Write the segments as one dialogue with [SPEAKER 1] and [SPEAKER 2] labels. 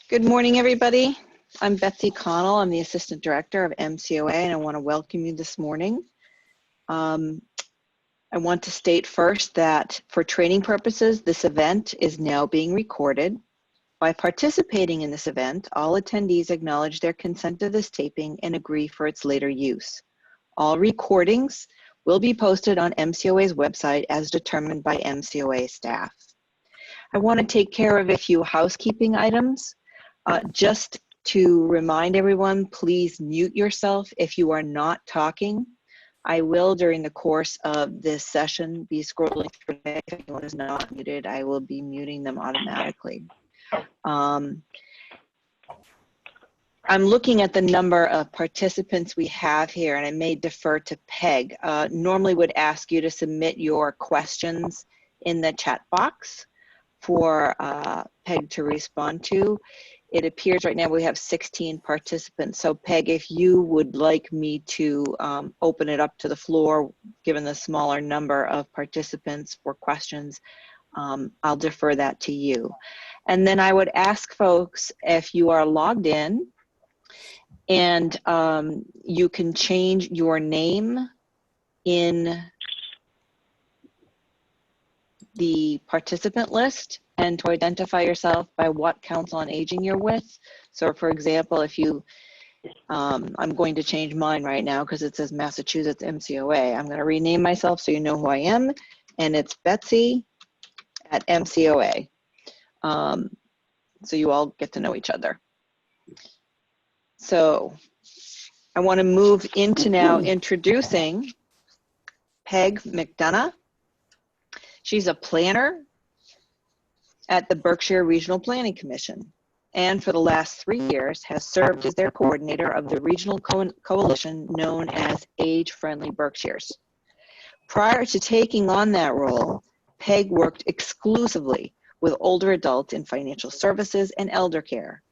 [SPEAKER 1] Good morning, everybody. I'm Betsy Connell. I'm the Assistant Director of MCOA, and I want to welcome you this morning. I want to state first that for training purposes, this event is now being recorded. By participating in this event, all attendees acknowledge their consent to this taping and agree for its later use. All recordings will be posted on MCOA's website as determined by MCOA staff. I want to take care of a few housekeeping items. Just to remind everyone, please mute yourself if you are not talking. I will, during the course of this session, be scrolling through. If anyone is not muted, I will be muting them automatically. I'm looking at the number of participants we have here, and I may defer to Peg. Normally would ask you to submit your questions in the chat box for Peg to respond to. It appears right now we have 16 participants. So Peg, if you would like me to open it up to the floor, given the smaller number of participants for questions, I'll defer that to you. And then I would ask folks, if you are logged in and you can change your name in the participant list and to identify yourself by what council on aging you're with. So for example, if you, I'm going to change mine right now because it says Massachusetts MCOA. I'm going to rename myself so you know who I am, and it's Betsy at MCOA. So you all get to know each other. So I want to move into now introducing Peg McDonough. She's a planner at the Berkshire Regional Planning Commission, and for the last 3 years has served as their coordinator of the regional coalition known as Age Friendly Berkshires. Prior to taking on that role, Peg worked exclusively with older adults in financial services and elder care.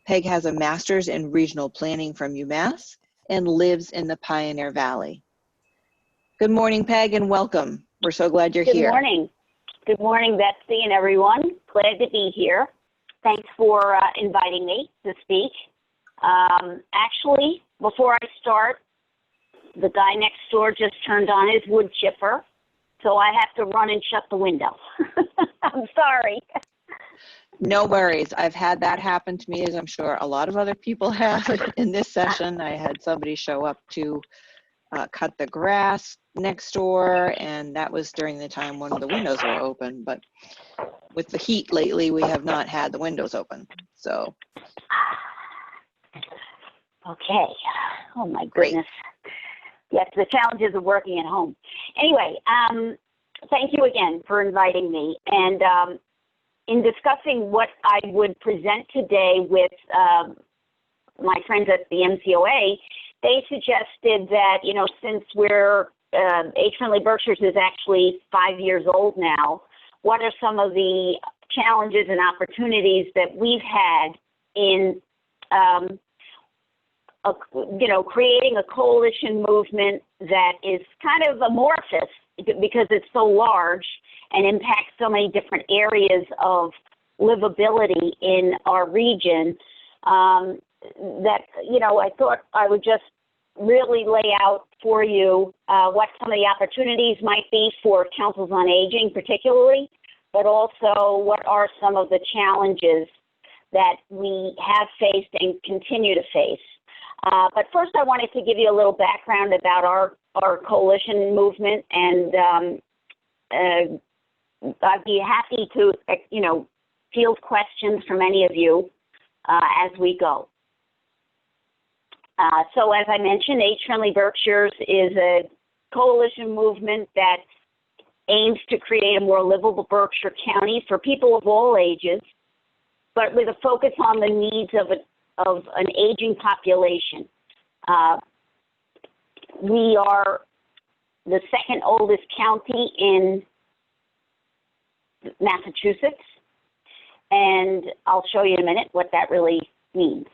[SPEAKER 1] Peg has a master's in regional planning from UMass and lives in the Pioneer Valley. Good morning, Peg, and welcome. We're so glad you're here.
[SPEAKER 2] Good morning. Good morning, Betsy and everyone. Glad to be here. Thanks for inviting me to speak. Actually, before I start, the guy next door just turned on his wood chipper, so I have to run and shut the window. I'm sorry.
[SPEAKER 1] No worries. I've had that happen to me, as I'm sure a lot of other people have in this session. I had somebody show up to cut the grass next door, and that was during the time when the windows were open. But with the heat lately, we have not had the windows open. So.
[SPEAKER 2] Okay. Oh my goodness. Yes, the challenges of working at home. Anyway, thank you again for inviting me. And in discussing what I would present today with my friends at the MCOA, they suggested that, you know, since we're, Age Friendly Berkshires is actually 5 years old now, what are some of the challenges and opportunities that we've had in, you know, creating a coalition movement that is kind of amorphous because it's so large and impacts so many different areas of livability in our region, that, you know, I thought I would just really lay out for you what some of the opportunities might be for councils on aging particularly, but also what are some of the challenges that we have faced and continue to face. But first I wanted to give you a little background about our coalition movement, and I'd be happy to, you know, field questions from any of you as we go. So as I mentioned, Age Friendly Berkshires is a coalition movement that aims to create a more livable Berkshire County for people of all ages, but with a focus on the needs of an aging population. We are the second oldest county in Massachusetts, and I'll show you in a minute what that really means.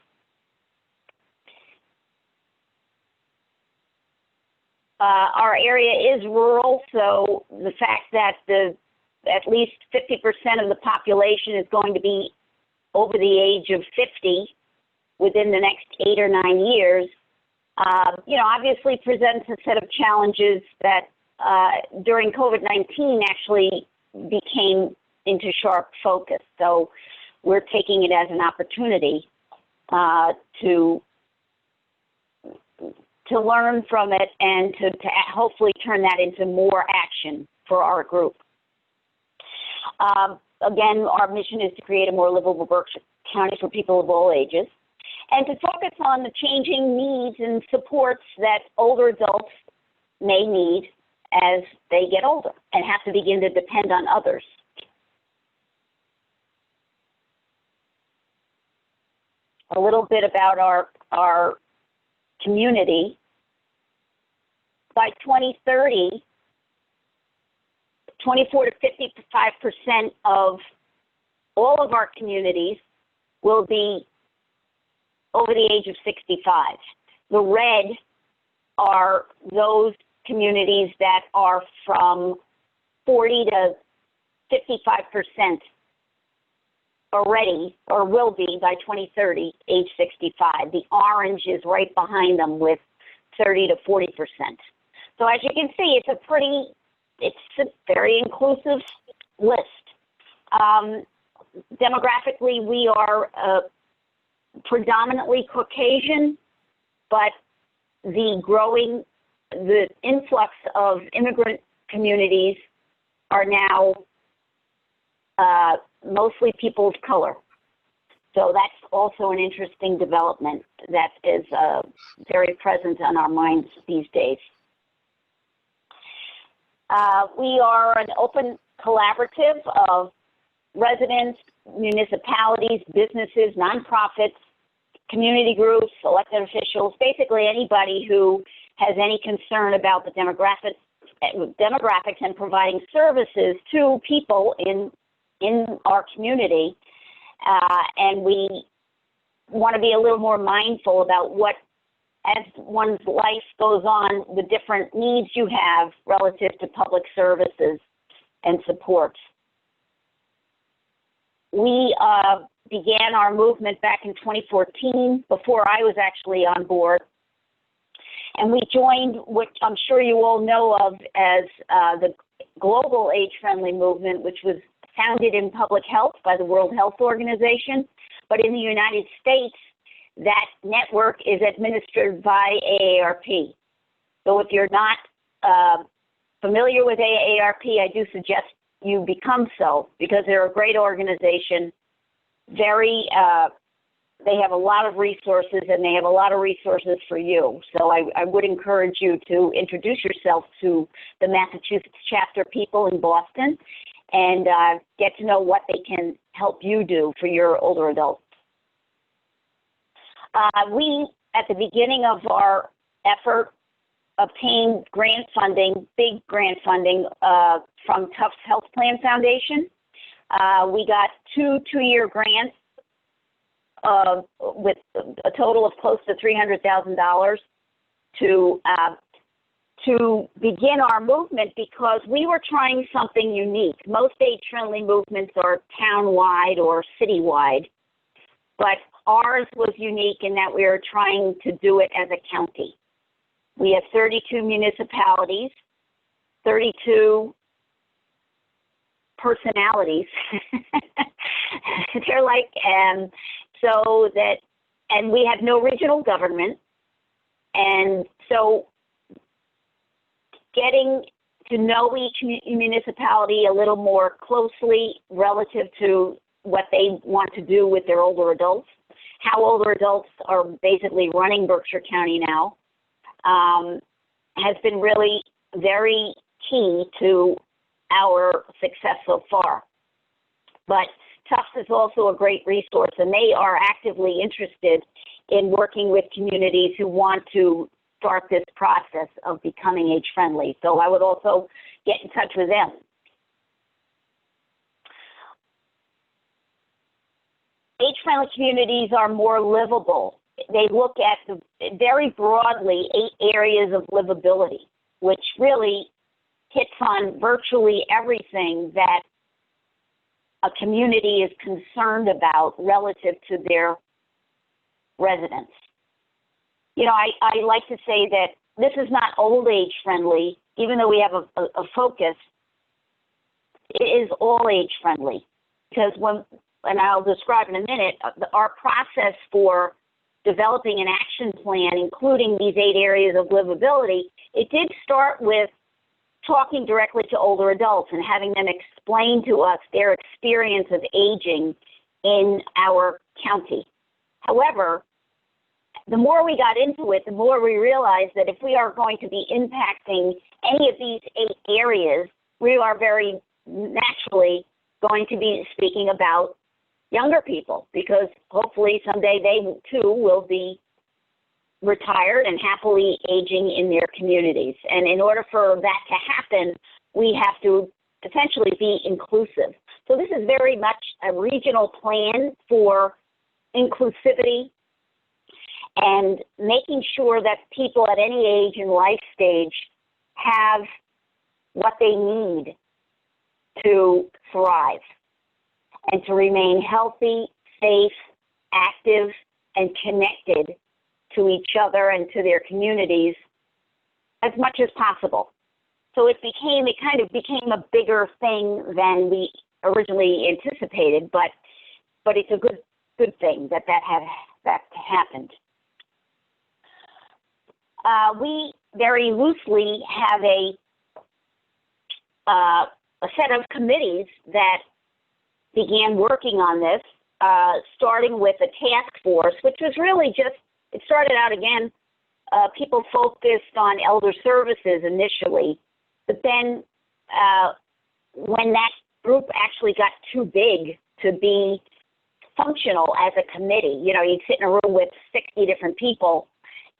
[SPEAKER 2] Our area is rural, so the fact that at least 50% of the population is going to be over the age of 50 within the next 8 or 9 years, obviously presents a set of challenges that during COVID-19 actually became into sharp focus. So we're taking it as an opportunity to learn from it and to hopefully turn that into more action for our group. Again, our mission is to create a more livable Berkshire County for people of all ages, and to focus on the changing needs and supports that older adults may need as they get older and have to begin to depend on others. A little bit about our community. By 2030, 24 to 55% of all of our communities will be over the age of 65. The red are those communities that are from 40 to 55% already, or will be by 2030, age 65. The orange is right behind them with 30 to 40%. So as you can see, it's a very inclusive list. Demographically, we are predominantly Caucasian, but the influx of immigrant communities are now mostly people of color. So that's also an interesting development that is very present on our minds these days. We are an open collaborative of residents, municipalities, businesses, nonprofits, community groups, elected officials, basically anybody who has any concern about the demographics and providing services to people in our community. And we want to be a little more mindful about what, as one's life goes on, the different needs you have relative to public services and supports. We began our movement back in 2014, before I was actually on board. And we joined what I'm sure you all know of as the Global Age-Friendly Movement, which was founded in public health by the World Health Organization. But in the United States, that network is administered by AARP. So if you're not familiar with AARP, I do suggest you become so, because they're a great organization. They have a lot of resources, and they have a lot of resources for you. So I would encourage you to introduce yourself to the Massachusetts chapter people in Boston and get to know what they can help you do for your older adults. We, at the beginning of our effort, obtained grant funding, big grant funding from Tufts Health Plan Foundation. We got two-year grants with a total of close to $300,000 to begin our movement, because we were trying something unique. Most age-friendly movements are town-wide or city-wide, but ours was unique in that we were trying to do it as a county. We have 32 municipalities, 32 personalities. They're like, and we have no regional government. And so getting to know each municipality a little more closely relative to what they want to do with their older adults, how older adults are basically running Berkshire County now, has been really very key to our success so far. But Tufts is also a great resource, and they are actively interested in working with communities who want to start this process of becoming age-friendly. So I would also get in touch with them. Age-friendly communities are more livable. They look at very broadly 8 areas of livability, which really hits on virtually everything that a community is concerned about relative to their residents. You know, I like to say that this is not old age friendly, even though we have a focus, it is all age friendly. Because and I'll describe in a minute, our process for developing an action plan, including these 8 areas of livability, it did start with talking directly to older adults and having them explain to us their experience of aging in our county. However, the more we got into it, the more we realized that if we are going to be impacting any of these 8 areas, we are very naturally going to be speaking about younger people, because hopefully someday they too will be retired and happily aging in their communities. And in order for that to happen, we have to essentially be inclusive. So this is very much a regional plan for inclusivity and making sure that people at any age and life stage have what they need to thrive and to remain healthy, safe, active, and connected to each other and to their communities as much as possible. So it kind of became a bigger thing than we originally anticipated, but it's a good thing that happened. We very loosely have a set of committees that began working on this, starting with a task force, which was really it started out again, people focused on elder services initially, but then when that group actually got too big to be functional as a committee, you know, you'd sit in a room with 60 different people,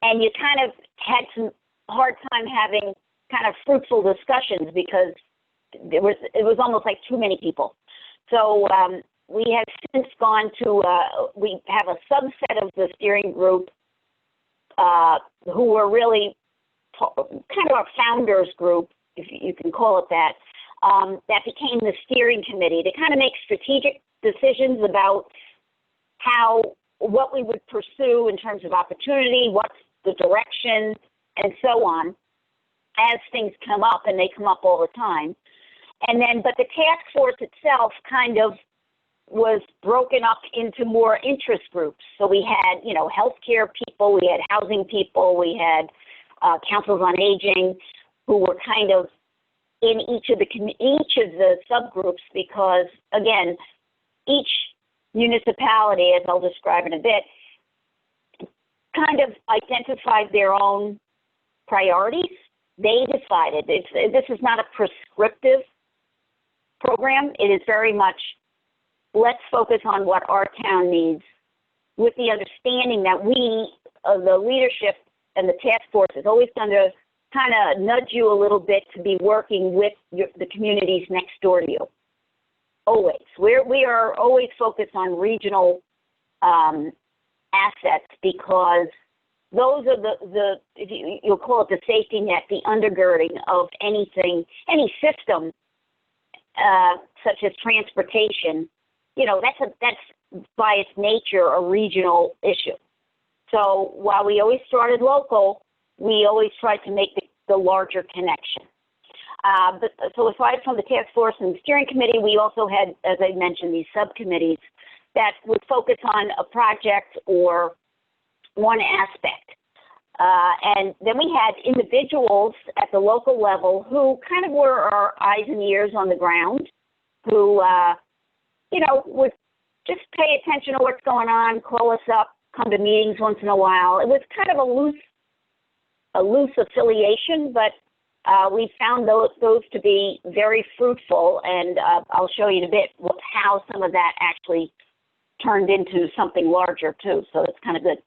[SPEAKER 2] and you kind of had some hard time having kind of fruitful discussions because it was almost like too many people. So we have since gone to, we have a subset of the steering group who were really kind of our founders group, if you can call it that, that became the steering committee to kind of make strategic decisions about what we would pursue in terms of opportunity, what's the direction, and so on, as things come up, and they come up all the time. And then, but the task force itself kind of was broken up into more interest groups. So we had, you know, healthcare people, we had housing people, we had councils on aging, who were kind of in each of the subgroups, because again, each municipality, as I'll describe in a bit, kind of identified their own priorities. They decided this is not a prescriptive program. It is very much, let's focus on what our town needs, with the understanding that we, the leadership and the task force, is always going to kind of nudge you a little bit to be working with the communities next door to you. Always. We are always focused on regional assets, because those are you'll call it the safety net, the undergirding of anything, any system, such as transportation. You know, that's by its nature a regional issue. So while we always started local, we always tried to make the larger connection. So aside from the task force and the steering committee, we also had, as I mentioned, these subcommittees that would focus on a project or one aspect. And then we had individuals at the local level who kind of were our eyes and ears on the ground, who, you know, would just pay attention to what's going on, call us up, come to meetings once in a while. It was kind of a loose affiliation, but we found those to be very fruitful, and I'll show you in a bit how some of that actually turned into something larger too, so it's kind of good.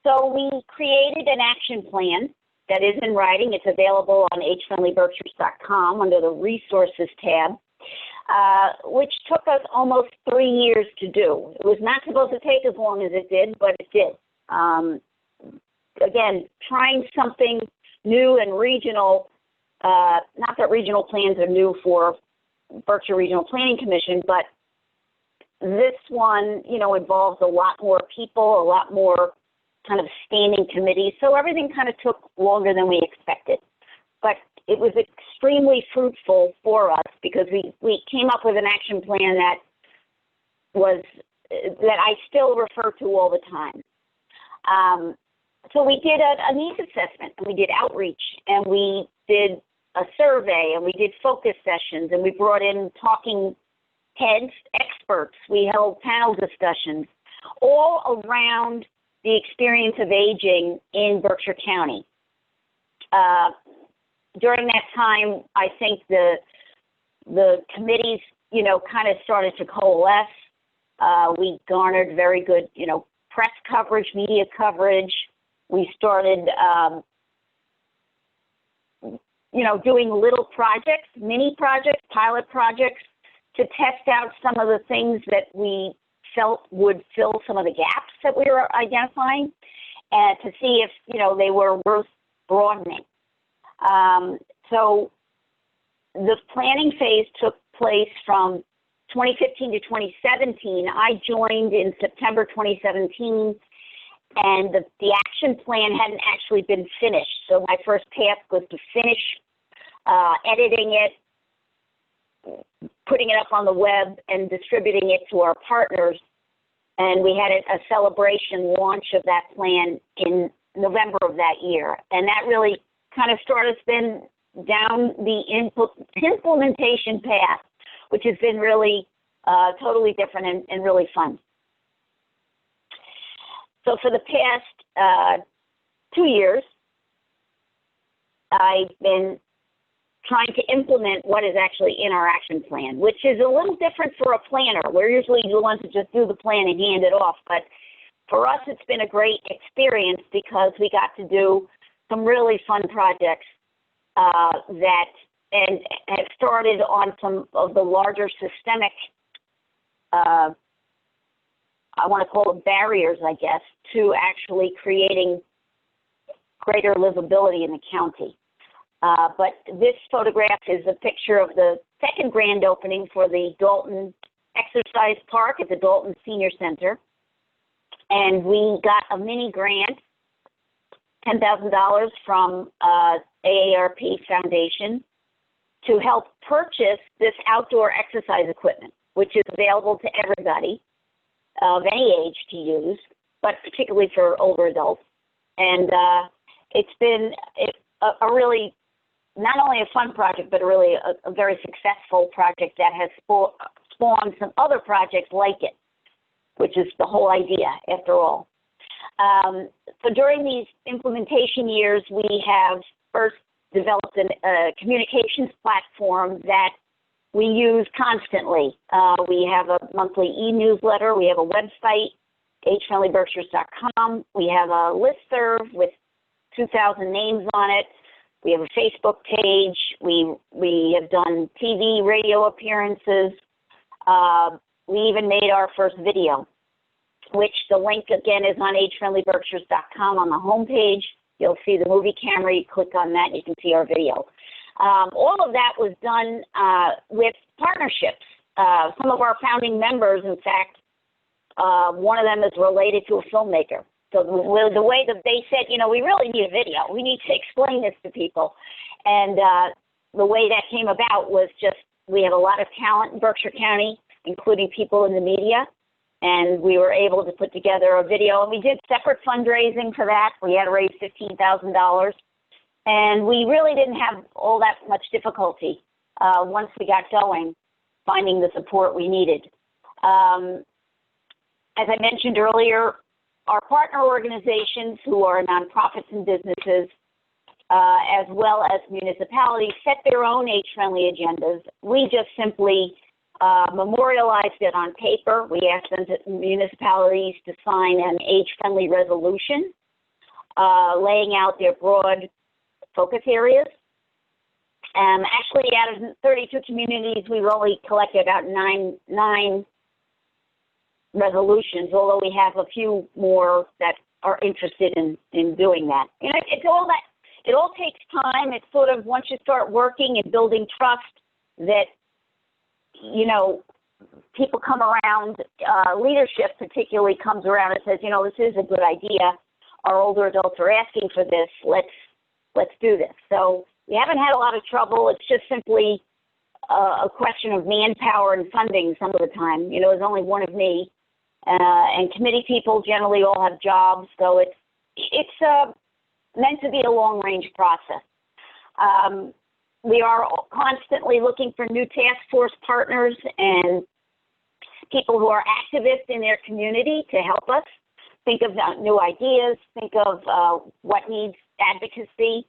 [SPEAKER 2] So we created an action plan that is in writing. It's available on agefriendlyberkshires.com under the resources tab, which took us almost 3 years to do. It was not supposed to take as long as it did, but it did. Again, trying something new and regional not that regional plans are new for Berkshire Regional Planning Commission, but this one, involves a lot more people, a lot more kind of standing committees. So everything kind of took longer than we expected. But it was extremely fruitful for us because we came up with an action plan that I still refer to all the time. So we did a needs assessment, and we did outreach, and we did a survey, and we did focus sessions, and we brought in talking heads, experts. We held panel discussions all around the experience of aging in Berkshire County. During that time, I think the committees, kind of started to coalesce. We garnered very good, press coverage, media coverage. We started, doing little projects, mini projects, pilot projects to test out some of the things that we felt would fill some of the gaps that we were identifying, and to see if, they were worth broadening. So the planning phase took place from 2015 to 2017. I joined in September 2017, and the action plan hadn't actually been finished. So my first task was to finish editing it, putting it up on the web, and distributing it to our partners. And we had a celebration launch of that plan in November of that year. And that really kind of started us then down the implementation path, which has been really totally different and really fun. So for the past 2 years, I've been trying to implement what is actually in our action plan, which is a little different for a planner. We're usually the ones that just do the plan and hand it off. But for us, it's been a great experience because we got to do some really fun projects that have started on some of the larger systemic, I want to call it barriers, I guess, to actually creating greater livability in the county. But this photograph is a picture of the second grand opening for the Dalton Exercise Park at the Dalton Senior Center. And we got a mini grant, $10,000 from AARP Foundation to help purchase this outdoor exercise equipment, which is available to everybody of any age to use, but particularly for older adults. And it's been a really, not only a fun project, but really a very successful project that has spawned some other projects like it, which is the whole idea after all. So during these implementation years, we have first developed a communications platform that we use constantly. We have a monthly e-newsletter. We have a website, agefriendlyberkshires.com. We have a listserv with 2,000 names on it. We have a Facebook page. We have done TV, radio appearances. We even made our first video, which the link again is on agefriendlyberkshires.com on the homepage. You'll see the movie camera. You click on that, and you can see our video. All of that was done with partnerships. Some of our founding members, in fact, one of them is related to a filmmaker. So the way that they said, we really need a video. We need to explain this to people. And the way that came about was just we have a lot of talent in Berkshire County, including people in the media. And we were able to put together a video. And we did separate fundraising for that. We had to raise $15,000. And we really didn't have all that much difficulty once we got going, finding the support we needed. As I mentioned earlier, our partner organizations, who are nonprofits and businesses, as well as municipalities, set their own age-friendly agendas. We just simply memorialized it on paper. We asked municipalities to sign an age-friendly resolution, laying out their broad focus areas. Actually, out of 32 communities, we've only collected about nine resolutions, although we have a few more that are interested in doing that. It's all that, it all takes time. It's sort of once you start working and building trust that, you know, people come around, leadership particularly comes around and says, you know, this is a good idea. Our older adults are asking for this. Let's do this. So we haven't had a lot of trouble. It's just simply a question of manpower and funding some of the time. You know, there's only one of me, and committee people generally all have jobs, so it's meant to be a long-range process. We are constantly looking for new task force partners and people who are activists in their community to help us think of new ideas, think of what needs advocacy.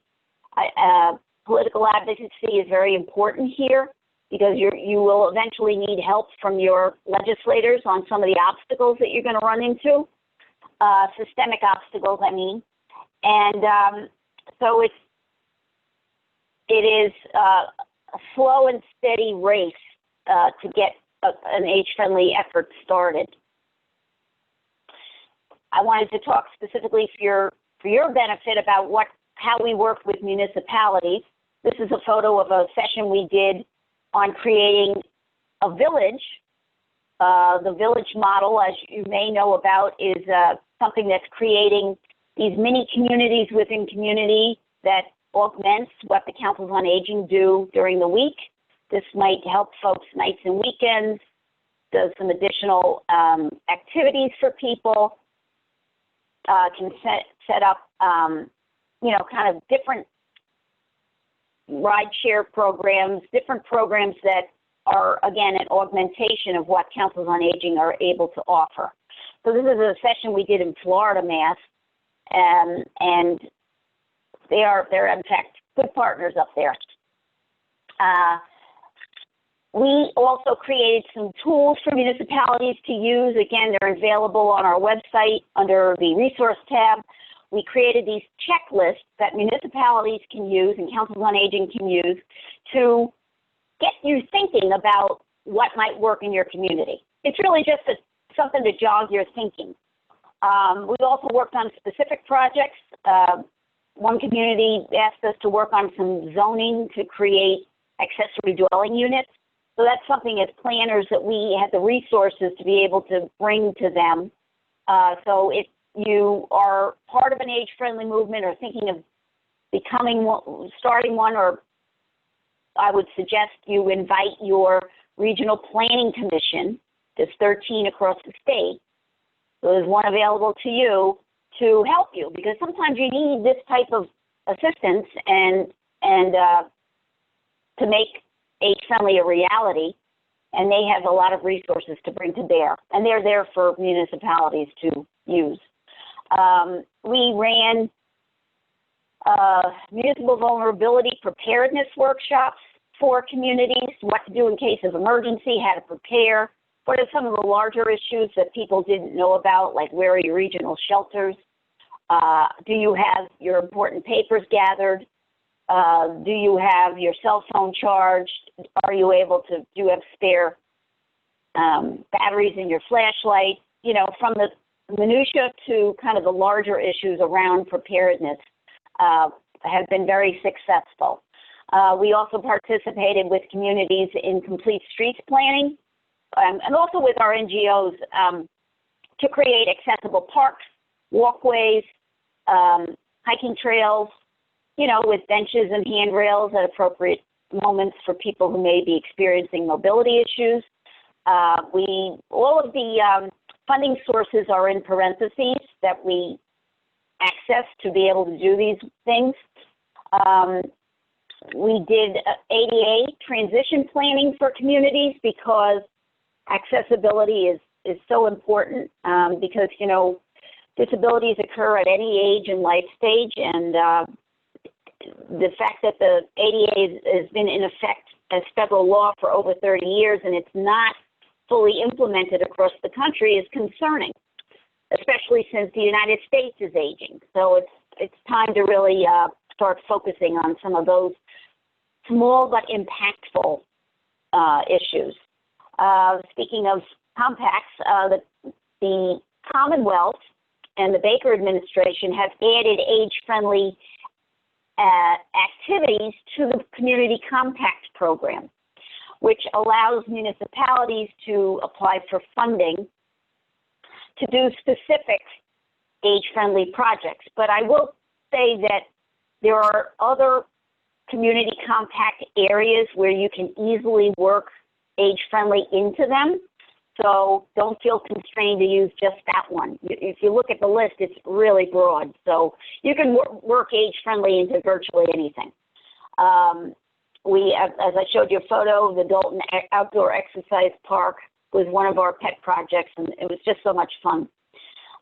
[SPEAKER 2] Political advocacy is very important here because you will eventually need help from your legislators on some of the obstacles that you're going to run into, systemic obstacles, I mean. And so it is a slow and steady race to get an age-friendly effort started. I wanted to talk specifically for your benefit about how we work with municipalities. This is a photo of a session we did on creating a village. The village model, as you may know about, is something that's creating these mini communities within community that augments what the councils on aging do during the week. This might help folks nights and weekends, does some additional activities for people, can set up, you know, kind of different ride share programs, different programs that are, again, an augmentation of what councils on aging are able to offer. So this is a session we did in Florida, Mass, and they're in fact good partners up there. We also created some tools for municipalities to use. Again, they're available on our website under the resource tab. We created these checklists that municipalities can use and councils on aging can use to get you thinking about what might work in your community. It's really just something to jog your thinking. We've also worked on specific projects. One community asked us to work on some zoning to create accessory dwelling units. So that's something as planners that we had the resources to be able to bring to them. So if you are part of an age-friendly movement or thinking of starting one, or I would suggest you invite your regional planning commission. There's 13 across the state. So there's one available to you to help you, because sometimes you need this type of assistance and to make age-friendly a reality, and they have a lot of resources to bring to bear, and they're there for municipalities to use. We ran municipal vulnerability preparedness workshops for communities, what to do in case of emergency, how to prepare, what are some of the larger issues that people didn't know about, like where are your regional shelters? Do you have your important papers gathered? Do you have your cell phone charged? Are you able to, do you have spare batteries in your flashlight? You know, from the minutia to kind of the larger issues around preparedness have been very successful. We also participated with communities in complete streets planning and also with our NGOs to create accessible parks, walkways, hiking trails, you know, with benches and handrails at appropriate moments for people who may be experiencing mobility issues. All of the funding sources are in parentheses that we access to be able to do these things. We did ADA transition planning for communities because accessibility is so important because, you know, disabilities occur at any age and life stage, and the fact that the ADA has been in effect as federal law for over 30 years and it's not fully implemented across the country is concerning, especially since the United States is aging. So it's time to really start focusing on some of those small but impactful issues. Speaking of compacts, the Commonwealth and the Baker administration have added age-friendly activities to the Community Compact program, which allows municipalities to apply for funding to do specific age-friendly projects. But I will say that there are other Community Compact areas where you can easily work age-friendly into them. So don't feel constrained to use just that one. If you look at the list, it's really broad. So you can work age-friendly into virtually anything. As I showed you a photo, the Dalton Outdoor Exercise Park was one of our pet projects, and it was just so much fun.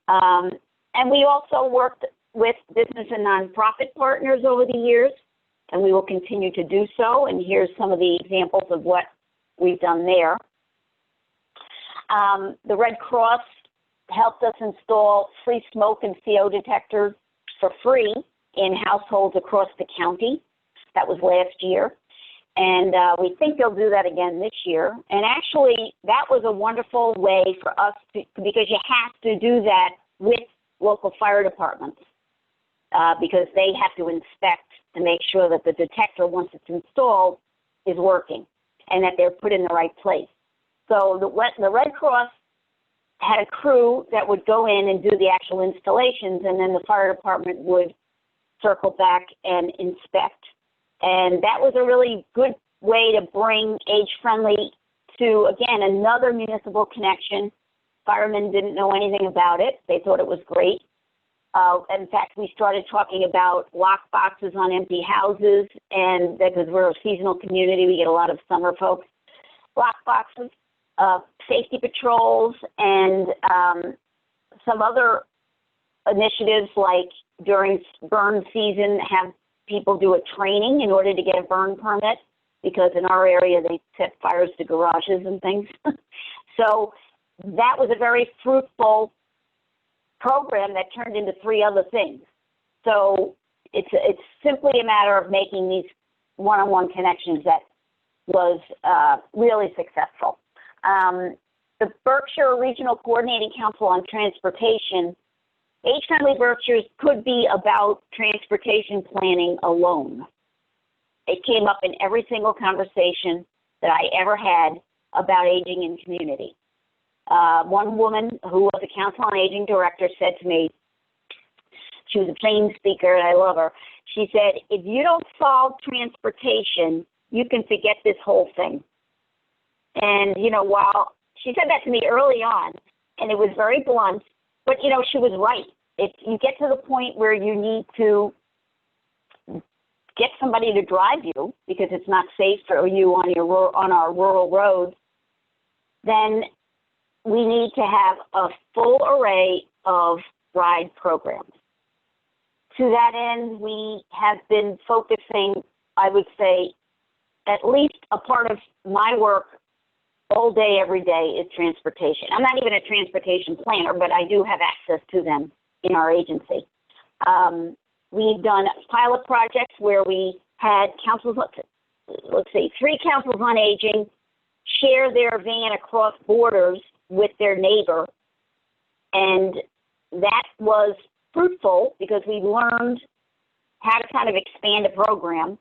[SPEAKER 2] And we also worked with business and nonprofit partners over the years, and we will continue to do so. And here's some of the examples of what we've done there. The Red Cross helped us install free smoke and CO detectors for free in households across the county. That was last year. And we think they'll do that again this year. And actually, that was a wonderful way for us to, because you have to do that with local fire departments, because they have to inspect to make sure that the detector, once it's installed, is working and that they're put in the right place. So the Red Cross had a crew that would go in and do the actual installations, and then the fire department would circle back and inspect. And that was a really good way to bring age-friendly to, again, another municipal connection. Firemen didn't know anything about it. They thought it was great. In fact, we started talking about lock boxes on empty houses, and because we're a seasonal community, we get a lot of summer folks. Lock boxes, safety patrols, and some other initiatives like during burn season, have people do a training in order to get a burn permit, because in our area they set fires to garages and things. So that was a very fruitful program that turned into 3 other things. So it's simply a matter of making these one-on-one connections that was really successful. The Berkshire Regional Coordinating Council on Transportation, Age-Friendly Berkshires could be about transportation planning alone. It came up in every single conversation that I ever had about aging in community. One woman who was a Council on Aging director said to me, she was a plain speaker and I love her, she said, if you don't solve transportation, you can forget this whole thing. And, you know, while she said that to me early on, and it was very blunt, but, you know, she was right. If you get to the point where you need to get somebody to drive you because it's not safe for you on our rural roads, then we need to have a full array of ride programs. To that end, we have been focusing, I would say, at least a part of my work all day, every day is transportation. I'm not even a transportation planner, but I do have access to them in our agency. We've done pilot projects where we had councils, let's see, 3 councils on aging share their van across borders with their neighbor. And that was fruitful because we learned how to kind of expand a program,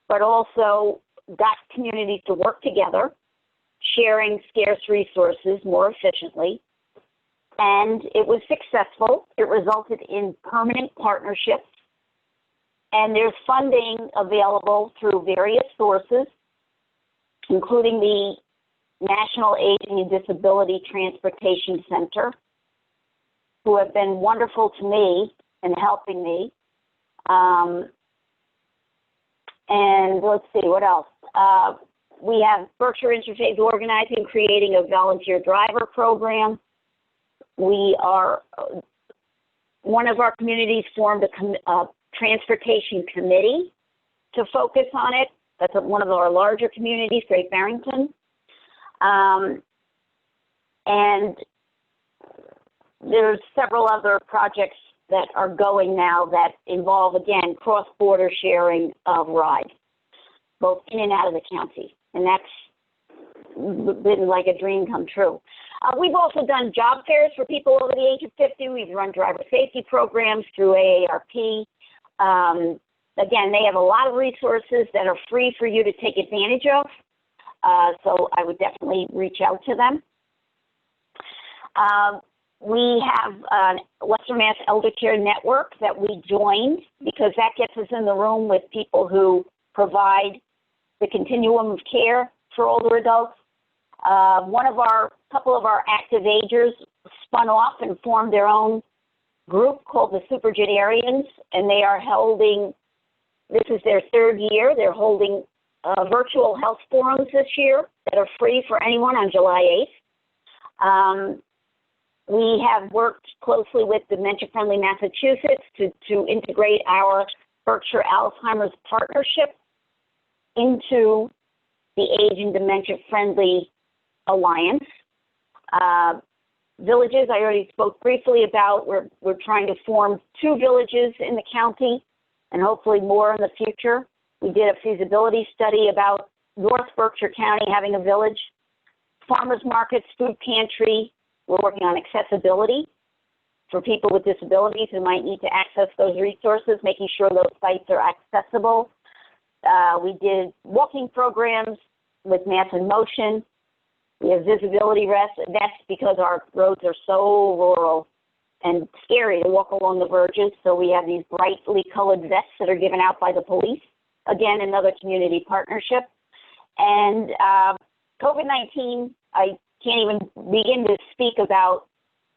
[SPEAKER 2] but also got communities to work together, sharing scarce resources more efficiently. And it was successful. It resulted in permanent partnerships. And there's funding available through various sources, including the National Aging and Disability Transportation Center, who have been wonderful to me in helping me. And let's see, what else? We have Berkshire Interfaith Organizing creating a volunteer driver program. We are, one of our communities formed a transportation committee to focus on it. That's one of our larger communities, Great Barrington. And there's several other projects that are going now that involve, again, cross-border sharing of rides, both in and out of the county. And that's been like a dream come true. We've also done job fairs for people over the age of 50. We've run driver safety programs through AARP. Again, they have a lot of resources that are free for you to take advantage of. So I would definitely reach out to them. We have a Western Mass Elder Care Network that we joined because that gets us in the room with people who provide the continuum of care for older adults. Couple of our active agers spun off and formed their own group called the Supergenarians, and they are holding, this is their third year, they're holding virtual health forums this year that are free for anyone on July 8th. We have worked closely with Dementia Friendly Massachusetts to integrate our Berkshire Alzheimer's partnership into the Age and Dementia Friendly Alliance. Villages, I already spoke briefly about. We're trying to form 2 villages in the county and hopefully more in the future. We did a feasibility study about North Berkshire County having a village. Farmers markets, food pantry. We're working on accessibility for people with disabilities who might need to access those resources, making sure those sites are accessible. We did walking programs with Mass in Motion. We have visibility vests. That's because our roads are so rural and scary to walk along the verges. So we have these brightly colored vests that are given out by the police. Again, another community partnership. And COVID-19, I can't even begin to speak about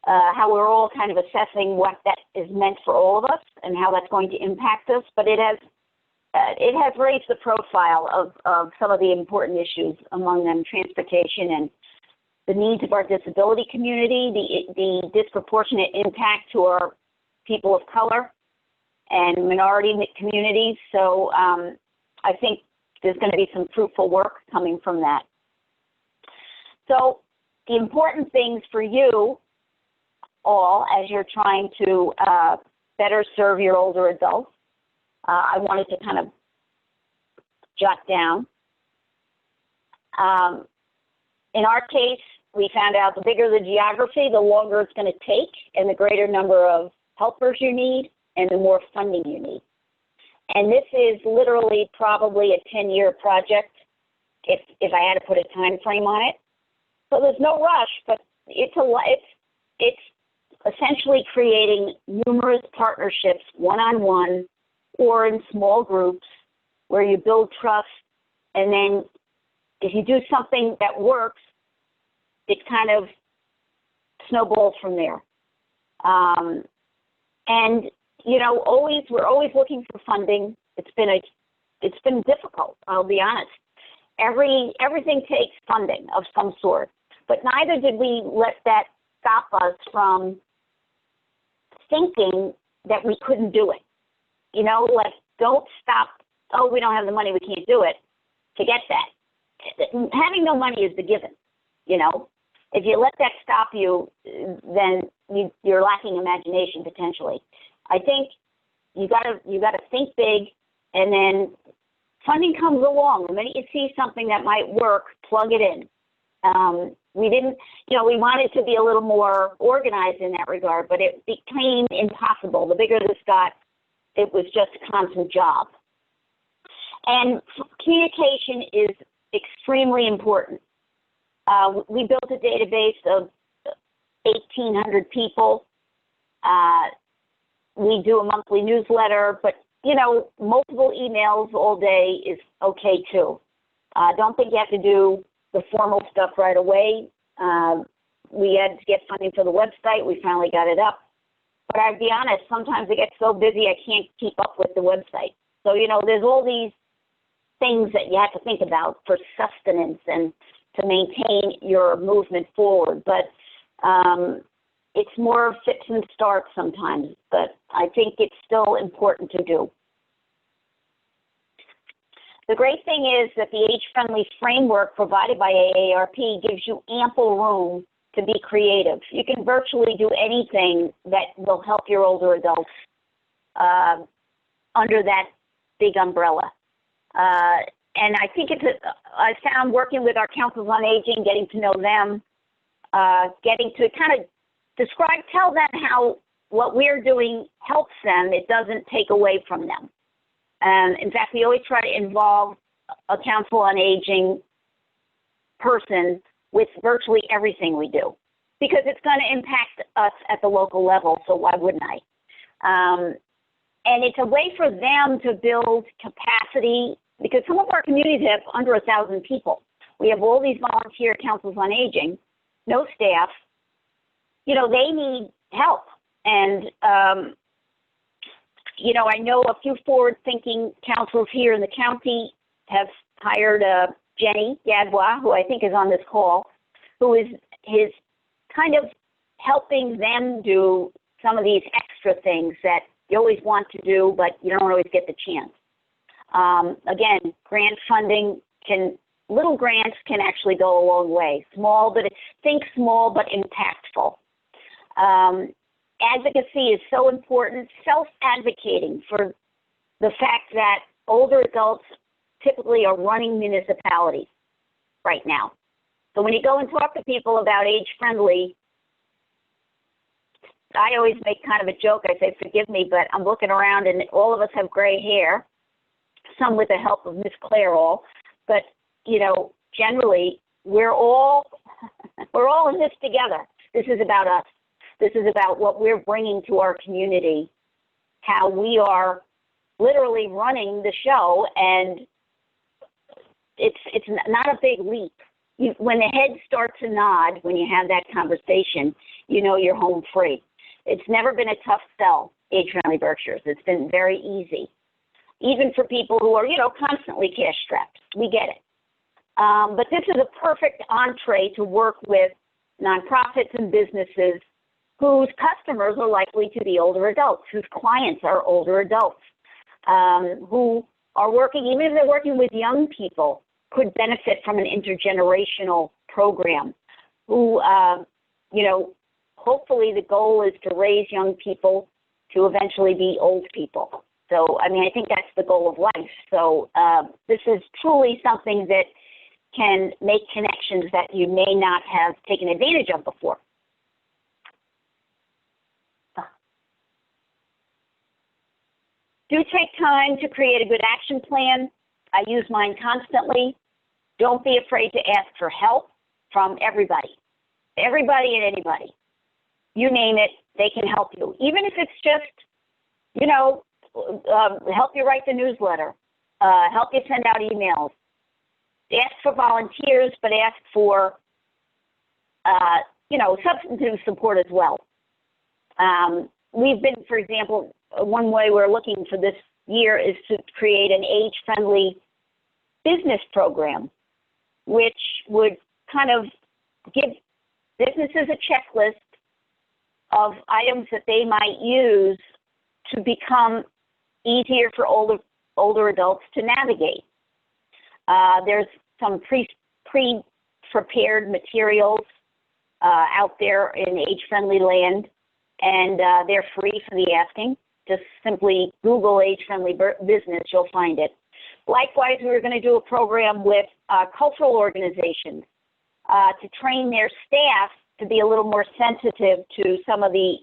[SPEAKER 2] how we're all kind of assessing what that is meant for all of us and how that's going to impact us. But it has raised the profile of some of the important issues, among them transportation and the needs of our disability community, the disproportionate impact to our people of color and minority communities. So I think there's going to be some fruitful work coming from that. So the important things for you all as you're trying to better serve your older adults, I wanted to kind of jot down. In our case, we found out the bigger the geography, the longer it's going to take, and the greater number of helpers you need, and the more funding you need. And this is literally probably a 10-year project if I had to put a time frame on it. So there's no rush, but it's essentially creating numerous partnerships, one-on-one or in small groups, where you build trust, and then if you do something that works, it kind of snowballs from there. And you know, we're always looking for funding. It's been difficult, I'll be honest. Everything takes funding of some sort, but neither did we let that stop us from thinking that we couldn't do it. You know, like, don't stop, oh, we don't have the money, we can't do it. Forget that. Having no money is the given, you know. If you let that stop you, then you're lacking imagination potentially. I think you gotta think big, and then funding comes along. The minute you see something that might work, plug it in. We didn't, you know, we wanted to be a little more organized in that regard, but it became impossible. The bigger this got, it was just a constant job. And communication is extremely important. We built a database of 1,800 people. We do a monthly newsletter, but, you know, multiple emails all day is okay too. Don't think you have to do the formal stuff right away. We had to get funding for the website. We finally got it up. But I'll be honest, sometimes I get so busy I can't keep up with the website. So, you know, there's all these things that you have to think about for sustenance and to maintain your movement forward. But it's more fits and starts sometimes, but I think it's still important to do. The great thing is that the age-friendly framework provided by AARP gives you ample room to be creative. You can virtually do anything that will help your older adults under that big umbrella. And I think I found working with our councils on aging, getting to know them, getting to kind of tell them how what we're doing helps them. It doesn't take away from them. In fact, we always try to involve a council on aging person with virtually everything we do, because it's going to impact us at the local level, so why wouldn't I? And it's a way for them to build capacity, because some of our communities have under 1,000 people. We have all these volunteer councils on aging, no staff. You know, they need help. And, you know, I know a few forward-thinking councils here in the county have hired Jenny Gadbois, who I think is on this call, who is kind of helping them do some of these extra things that you always want to do, but you don't always get the chance. Again, grant funding little grants can actually go a long way. Think small but impactful. Advocacy is so important. Self-advocating for the fact that older adults typically are running municipalities right now. So when you go and talk to people about age-friendly, I always make kind of a joke. I say, forgive me, but I'm looking around and all of us have gray hair, some with the help of Miss Clairol. But, you know, generally, we're all in this together. This is about us. This is about what we're bringing to our community, how we are literally running the show, and it's not a big leap. When the head starts to nod, when you have that conversation, you know you're home free. It's never been a tough sell, age-friendly Berkshires. It's been very easy, even for people who are, you know, constantly cash-strapped. We get it. But this is a perfect entree to work with nonprofits and businesses whose customers are likely to be older adults, whose clients are older adults, who are working, even if they're working with young people, could benefit from an intergenerational program, who, you know, hopefully the goal is to raise young people to eventually be old people. So, I mean, I think that's the goal of life. So this is truly something that can make connections that you may not have taken advantage of before. Do take time to create a good action plan. I use mine constantly. Don't be afraid to ask for help from everybody. Everybody and anybody. You name it, they can help you. Even if it's just, you know, help you write the newsletter, help you send out emails. Ask for volunteers, but ask for, you know, substantive support as well. We've been, for example, one way we're looking for this year is to create an age-friendly business program, which would kind of give businesses a checklist of items that they might use to become easier for older adults to navigate. There's some pre-prepared materials out there in age-friendly land, and they're free for the asking. Just simply Google age-friendly business, you'll find it. Likewise, we're going to do a program with cultural organizations to train their staff to be a little more sensitive to some of the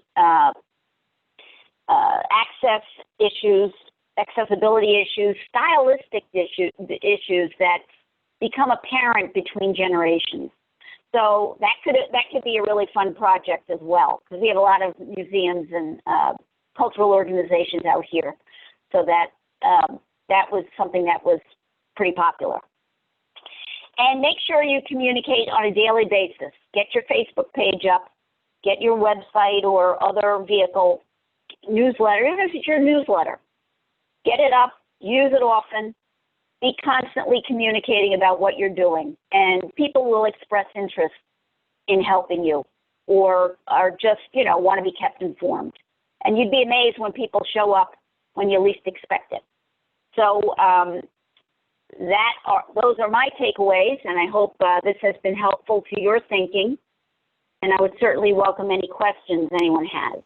[SPEAKER 2] accessibility issues, stylistic issues that become apparent between generations. So that could be a really fun project as well, because we have a lot of museums and cultural organizations out here. So that was something that was pretty popular. And make sure you communicate on a daily basis. Get your Facebook page up, get your website or other vehicle newsletter, even if it's your newsletter. Get it up, use it often, be constantly communicating about what you're doing, and people will express interest in helping you or are just, you know, want to be kept informed. And you'd be amazed when people show up when you least expect it. So those are my takeaways, and I hope this has been helpful to your thinking, and I would certainly welcome any questions anyone has.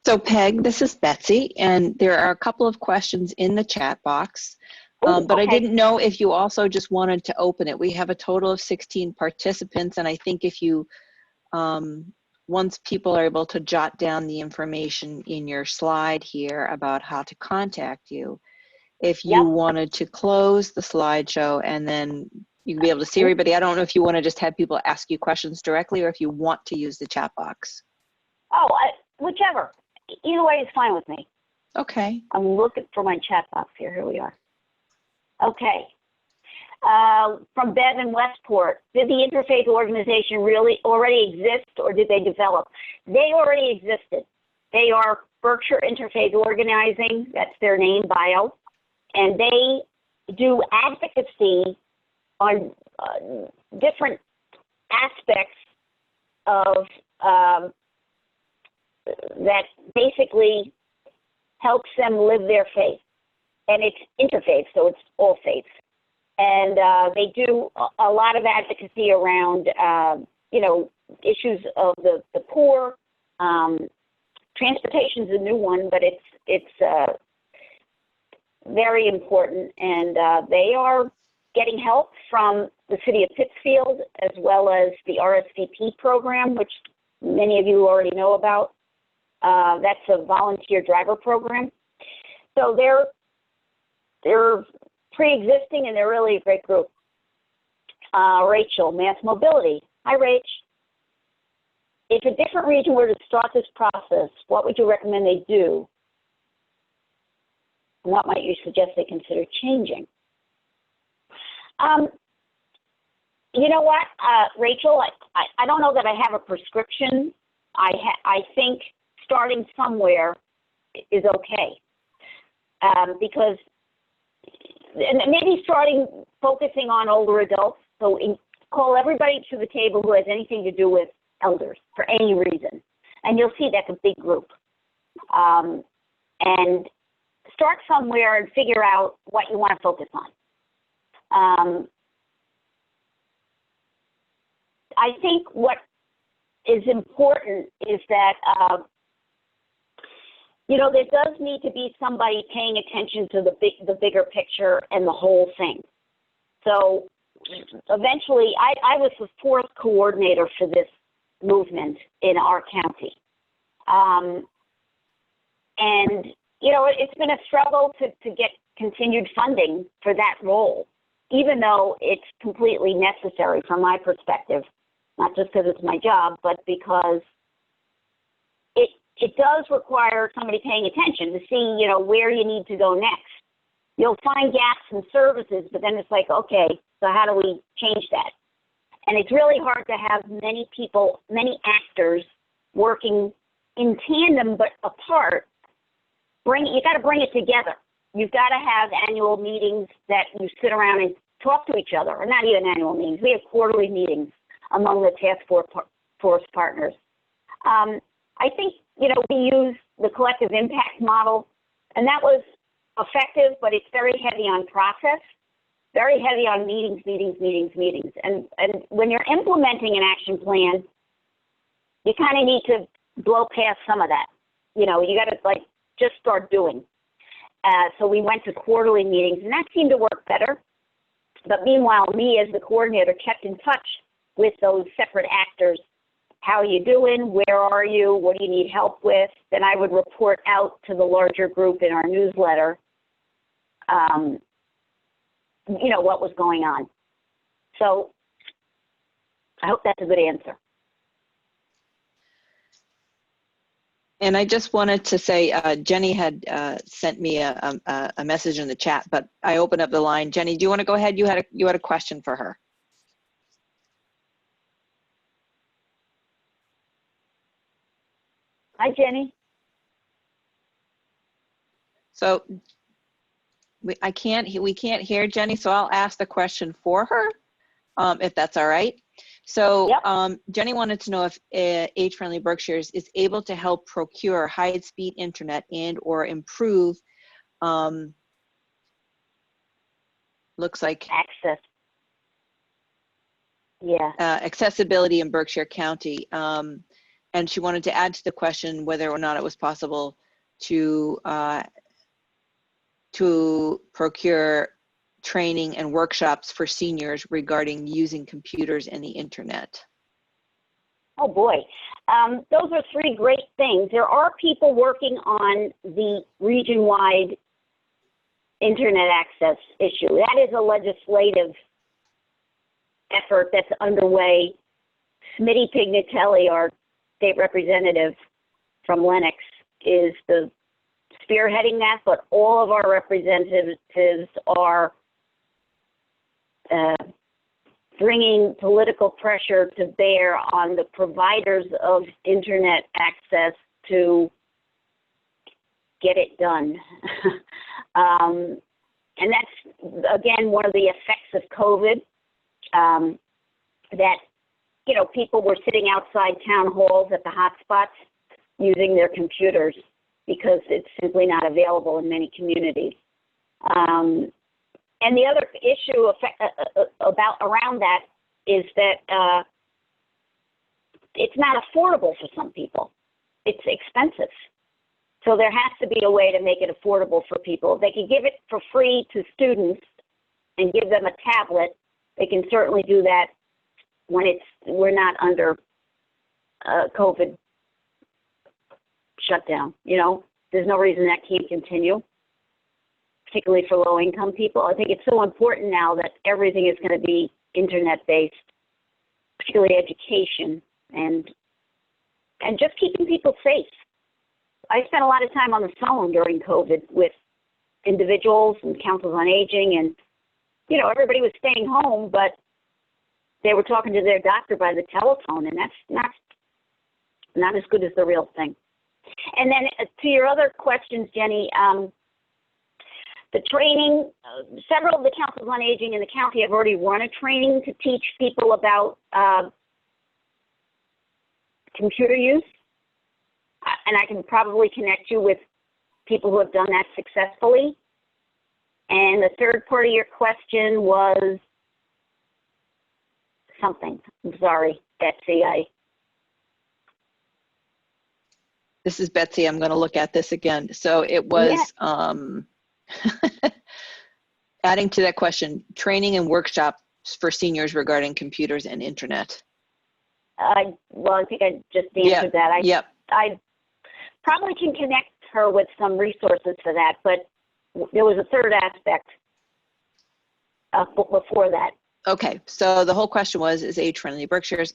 [SPEAKER 1] So Peg, this is Betsy, and there are a couple of questions in the chat box, but okay. I didn't know if you also just wanted to open it. We have a total of 16 participants, and I think if you once people are able to jot down the information in your slide here about how to contact you, if you
[SPEAKER 2] Yep.
[SPEAKER 1] wanted to close the slideshow and then you can be able to see everybody. I don't know if you want to just have people ask you questions directly or if you want to use the chat box.
[SPEAKER 2] Oh, whichever. Either way is fine with me.
[SPEAKER 1] Okay.
[SPEAKER 2] I'm looking for my chat box here. Here we are. Okay. From Bev in Westport, did the interfaith organization really already exist, or did they develop? They already existed. They are Berkshire Interfaith Organizing. That's their name bio. And they do advocacy on different aspects of that basically helps them live their faith. And it's interfaith, so it's all faiths. And they do a lot of advocacy around, you know, issues of the poor. Transportation is a new one, but it's very important. And they are getting help from the city of Pittsfield, as well as the RSVP program, which many of you already know about. That's a volunteer driver program. So they're pre-existing, and they're really a great group. Rachel, Mass Mobility. Hi, Rach. If a different region were to start this process, what would you recommend they do? What might you suggest they consider changing? You know what, Rachel, I don't know that I have a prescription. I think starting somewhere is okay. Because and maybe focusing on older adults. So call everybody to the table who has anything to do with elders for any reason. And you'll see that's a big group. And start somewhere and figure out what you want to focus on. I think what is important is that, you know, there does need to be somebody paying attention to the bigger picture and the whole thing. So eventually, I was the fourth coordinator for this movement in our county. And, you know, it's been a struggle to get continued funding for that role, even though it's completely necessary from my perspective, not just because it's my job, but because it does require somebody paying attention to see, you know, where you need to go next. You'll find gaps in services, but then it's like, okay, so how do we change that? And it's really hard to have many people, many actors working in tandem but apart. You got to bring it together. You've got to have annual meetings that you sit around and talk to each other, or not even annual meetings. We have quarterly meetings among the task force partners. I think, you know, we use the collective impact model, and that was effective, but it's very heavy on process, very heavy on meetings. And when you're implementing an action plan, you kind of need to blow past some of that. You know, you got to, like, just start doing. So we went to quarterly meetings, and that seemed to work better. But meanwhile, me as the coordinator kept in touch with those separate actors. How are you doing? Where are you? What do you need help with? Then I would report out to the larger group in our newsletter, you know, what was going on. So I hope that's a good answer.
[SPEAKER 1] And I just wanted to say, Jenny had sent me a message in the chat, but I opened up the line. Jenny, do you want to go ahead? You had a question for her.
[SPEAKER 2] Hi, Jenny.
[SPEAKER 1] So we can't hear Jenny, so I'll ask the question for her, if that's all right. So
[SPEAKER 2] Yep.
[SPEAKER 1] Jenny wanted to know if Age-Friendly Berkshires is able to help procure high-speed internet and or improve, looks like
[SPEAKER 2] Access. Yeah.
[SPEAKER 1] accessibility in Berkshire County. And she wanted to add to the question whether or not it was possible to procure training and workshops for seniors regarding using computers and the internet.
[SPEAKER 2] Oh boy. Those are three great things. There are people working on the region-wide internet access issue. That is a legislative effort that's underway. Smitty Pignatelli, our state representative from Lennox, is the spearheading that, but all of our representatives are bringing political pressure to bear on the providers of internet access to get it done. And that's, again, one of the effects of COVID, that, you know, people were sitting outside town halls at the hotspots using their computers because it's simply not available in many communities. And the other issue around that is that it's not affordable for some people. It's expensive. So there has to be a way to make it affordable for people. If they can give it for free to students and give them a tablet, they can certainly do that when we're not under COVID shutdown. You know, there's no reason that can't continue, particularly for low-income people. I think it's so important now that everything is going to be internet-based, particularly education, and just keeping people safe. I spent a lot of time on the phone during COVID with individuals and councils on aging, and, you know, everybody was staying home, but they were talking to their doctor by the telephone, and that's not as good as the real thing. And then to your other questions, Jenny, the training, several of the councils on aging in the county have already run a training to teach people about computer use. And I can probably connect you with people who have done that successfully. And the third part of your question was something. I'm sorry, Betsy.
[SPEAKER 1] This is Betsy. I'm going to look at this again. So it was adding to that question, training and workshops for seniors regarding computers and internet.
[SPEAKER 2] Well, I think I just answered that. I probably can connect her with some resources for that, but there was a third aspect before that.
[SPEAKER 1] Okay, so the whole question was, is Age Friendly Berkshires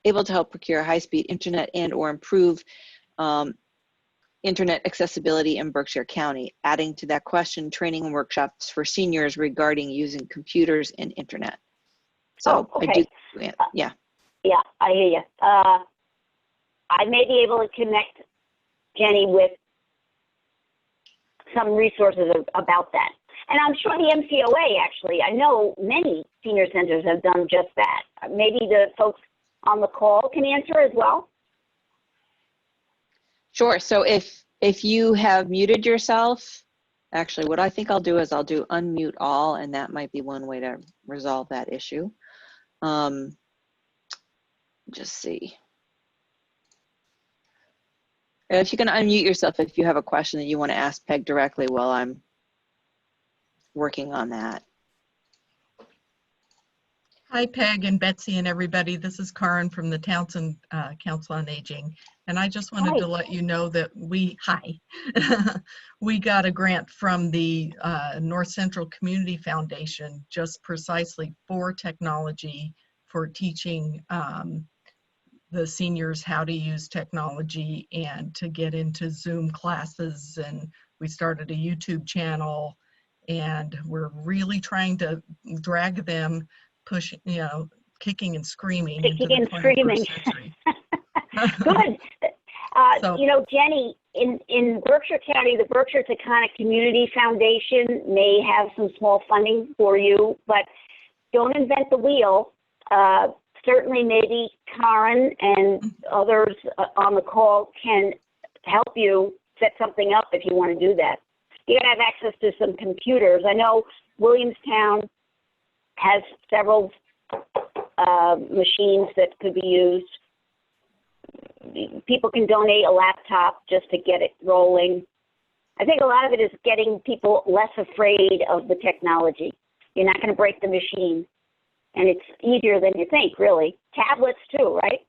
[SPEAKER 1] able to help procure high-speed internet and or improve internet accessibility in Berkshire County? Adding to that question, training and workshops for seniors regarding using computers and internet. So
[SPEAKER 2] okay.
[SPEAKER 1] I do, yeah.
[SPEAKER 2] Yeah, I hear you. I may be able to connect Jenny with some resources about that. And I'm sure the MCOA, actually, I know many senior centers have done just that. Maybe the folks on the call can answer as well.
[SPEAKER 1] Sure. So if you have muted yourself, actually what I think I'll do is I'll do unmute all, and that might be one way to resolve that issue. Just see. If you can unmute yourself if you have a question that you want to ask Peg directly while I'm working on that.
[SPEAKER 3] Hi, Peg and Betsy and everybody. This is Karen from the Townsend Council on Aging. And I just wanted to let you know that we got a grant from the North Central Community Foundation just precisely for technology, for teaching the seniors how to use technology and to get into Zoom classes. And we started a YouTube channel, and we're really trying to drag them, push, you know, kicking and screaming into the 21st century.
[SPEAKER 2] Good.
[SPEAKER 3] So,
[SPEAKER 2] you know, Jenny, in Berkshire County, the Berkshire Taconic Community Foundation may have some small funding for you, but don't invent the wheel. Certainly maybe Karen and others on the call can help you set something up if you want to do that. You gotta have access to some computers. I know Williamstown has several machines that could be used. People can donate a laptop just to get it rolling. I think a lot of it is getting people less afraid of the technology. You're not going to break the machine, and it's easier than you think, really. Tablets too, right?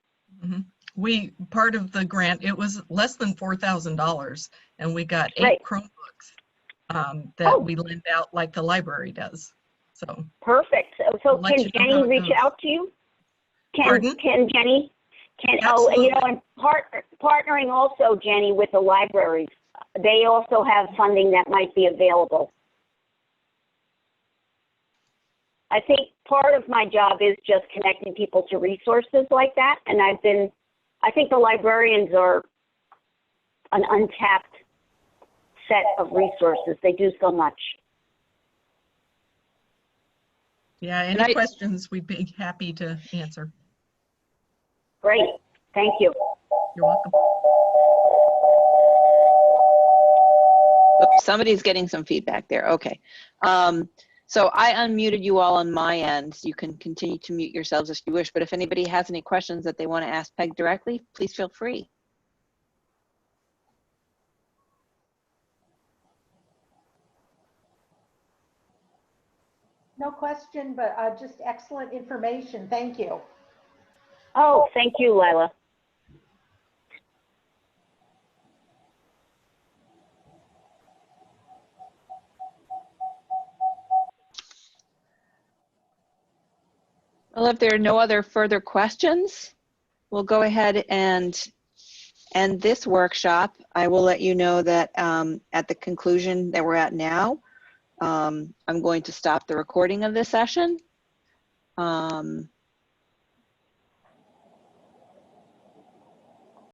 [SPEAKER 3] mm-hmm. part of the grant, it was less than $4,000, and we got 8
[SPEAKER 2] Right.
[SPEAKER 3] Chromebooks that
[SPEAKER 2] Oh.
[SPEAKER 3] we lend out like the library does. So
[SPEAKER 2] Perfect. So
[SPEAKER 3] I'll let
[SPEAKER 2] can
[SPEAKER 3] you know how
[SPEAKER 2] Jenny
[SPEAKER 3] it
[SPEAKER 2] reach
[SPEAKER 3] goes.
[SPEAKER 2] out to you?
[SPEAKER 3] Pardon?
[SPEAKER 2] Can Jenny? And
[SPEAKER 3] Absolutely.
[SPEAKER 2] and partnering also, Jenny, with the libraries. They also have funding that might be available. I think part of my job is just connecting people to resources like that. And I think the librarians are an untapped set of resources. They do so much.
[SPEAKER 3] Yeah, any questions, we'd be happy to answer.
[SPEAKER 2] Great. Thank you.
[SPEAKER 3] You're welcome.
[SPEAKER 1] Oops, somebody's getting some feedback there. Okay. So I unmuted you all on my end. You can continue to mute yourselves if you wish, but if anybody has any questions that they want to ask Peg directly, please feel free.
[SPEAKER 4] No question, but just excellent information. Thank you.
[SPEAKER 2] Oh, thank you, Lila.
[SPEAKER 1] Well, if there are no other further questions, we'll go ahead and end this workshop. I will let you know that at the conclusion that we're at now, I'm going to stop the recording of this session.